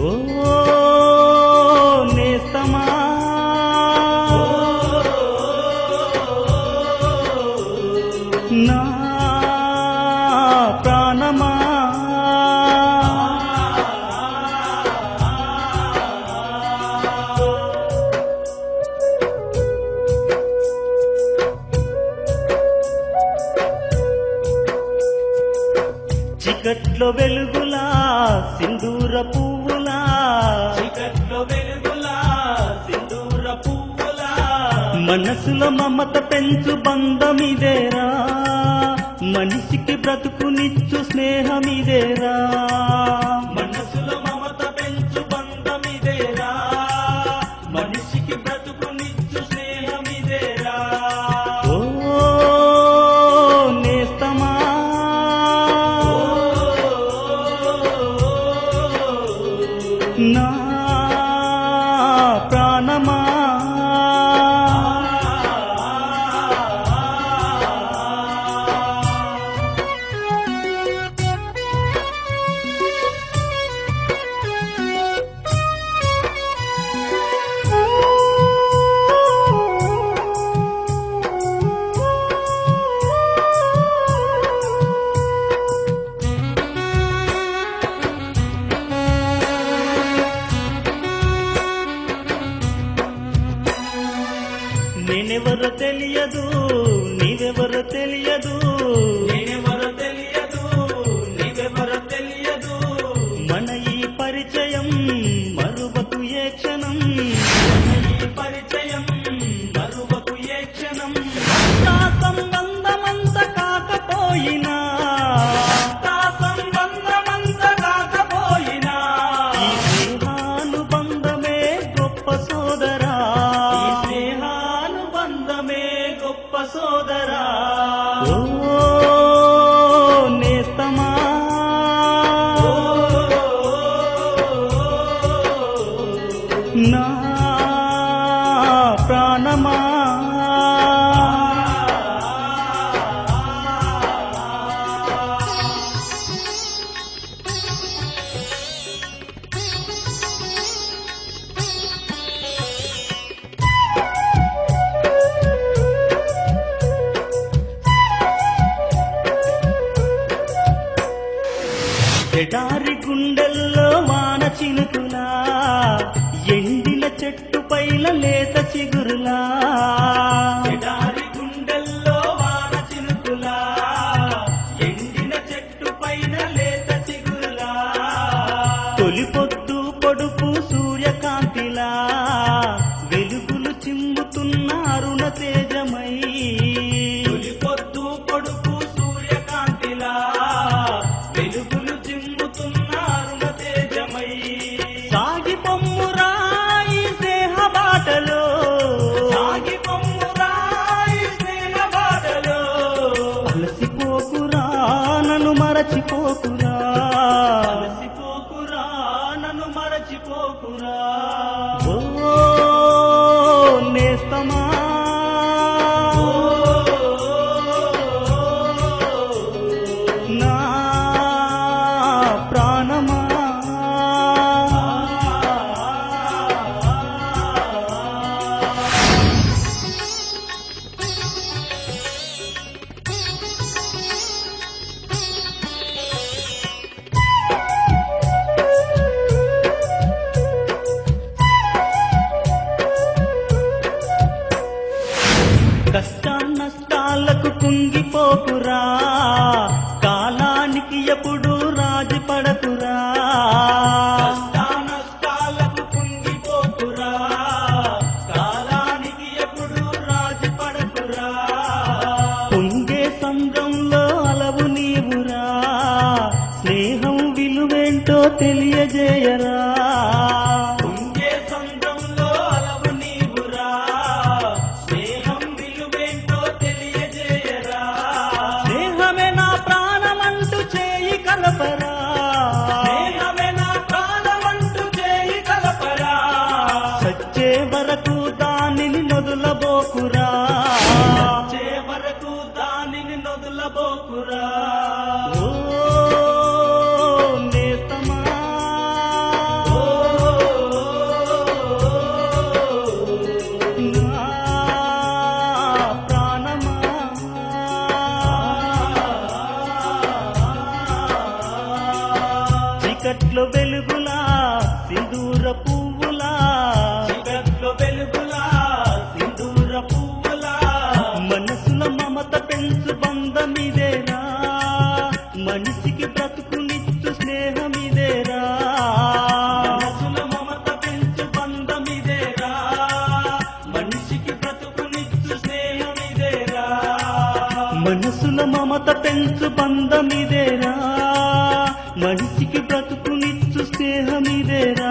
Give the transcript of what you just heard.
ఓ నేస్తమా నా ప్రాణమా చికట్లో వెలుగులా సింధూర పువ్వులా చికట్లో వెలుగులా సింధూర పువ్వులా మనసులో మమత పెంచు బంధమిదేరా మనిషికి బ్రతుకునిచ్చు స్నేహమిదేరా మనసులో మమత పెంచు బంధమిదేరా మనిషికి బ్రతుకునిచ్చు స్నేహమిదేరా ఓ నేస్తమా నా ప్రాణమా నేనెవరో తెలియదు నీవెవరో తెలియదు నేనెవరో తెలియదు నీవెవరో తెలియదు మన ఈ పరిచయం మరువకు ఏ క్షణం ఈ పరిచయం మరువకు ఏ క్షణం నా సంబంధమంత కాకపోయినా నా సంబంధమంత కాకపోయినా ఈ స్నేహానుబంధమే గొప్ప సోదరా ఈ స్నేహానుబంధమే గొప్ప సోదరా ఓ నేస్తమా నా ప్రాణమా ఎడారి గుండెల్లో వాన చినుకులా ఎండిన చెట్టు పైన లేత చిగురులా ఎడారి గుండెల్లో వాన చినుకులా ఎండిన చెట్టు పైన లేత చిగురులా తొలి పొద్దు పొడుపు సూర్యకాంతిలా వెలుగులు చిమ్ముతున్న అరుణ తేజమై తొలి పొద్దు పొడుపు సూర్యకాంతిలా వెలుగులు చిమ్ముతున్న అరుణ తేజమై సాగి పొమ్మురా ఈ స్నేహ బాటలో సాగి పొమ్మురా ఈ స్నేహ బాటలో అలసిపోకురా నన్ను మరచిపోకురా అలసిపోకురా నన్ను మరచిపోకురా ఓ నేస్తమా నా ప్రాణమా కష్టాన్నష్టాలకు కుంగిపోకురా కాలానికి ఎప్పుడు రాజు పడకురా కష్టానష్టాలకు కుంగిపోకురా కాలానికి ఎప్పుడు రాజు పడకురా పొంగే సంద్రంలో అలవు నీవురా స్నేహం విలువేంటో తెలియజేయరా పొంగే సంద్రంలో అలవు నీవురా స్నేహం విలువేంటో తెలియజేయరా స్నేహమే నా ప్రాణమంటూ చేయి కలపరా స్నేహమే నా ప్రాణమంటూ చేయి కలపరా సచ్చే వరకు దానిని నొదులబోకురా వచ్చే వరకు దానిని నొదులబోకురా ఓ నేస్తమా ఓ వెలుగులా సింధూర పువ్వులా చీకట్లో వెలుగులా సింధూర పువ్వులా మనసుల మమత పెంచు బంధమిదేరా మనిషికి బ్రతుకునిచ్చు స్నేహమిదేరా మనసుల మమత పెంచు బంధమిదేరా మనిషికి బ్రతుకునిచ్చు స్నేహమిదేరా మనసుల మమత పెంచు బంధమిదేరా మనిషికి బ్రతుకునిచ్చు స్నేహమిదేరా